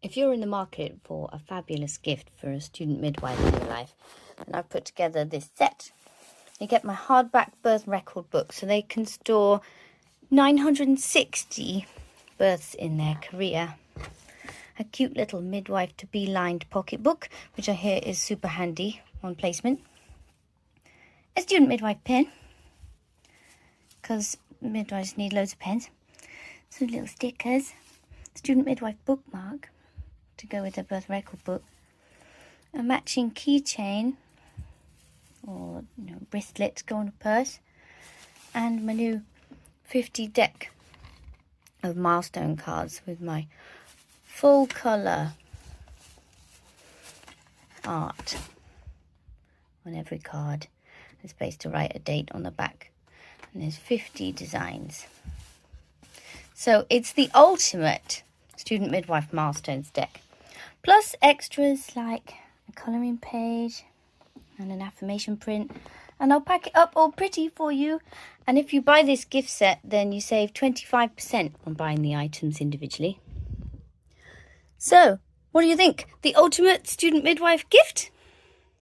If you're in the market for a fabulous gift for a student midwife in your life, then I've put together this set. You get my Hardback Birth Record Book, so they can store 960 births in their career. A cute little midwife-to-be lined pocketbook, which I hear is super handy on placement. A student midwife pen, because midwives need loads of pens. Some little stickers. Student midwife bookmark to go with the birth record book. A matching keychain or bracelet to go on a purse. And my new 50 deck of milestone cards with my full colour art on every card. There's space to write a date on the back. And there's 50 designs. So it's the ultimate student midwife milestones deck. Plus extras like a colouring page and an affirmation print. And I'll pack it up all pretty for you. And if you buy this gift set, then you save 25% on buying the items individually. So, what do you think? The ultimate student midwife gift?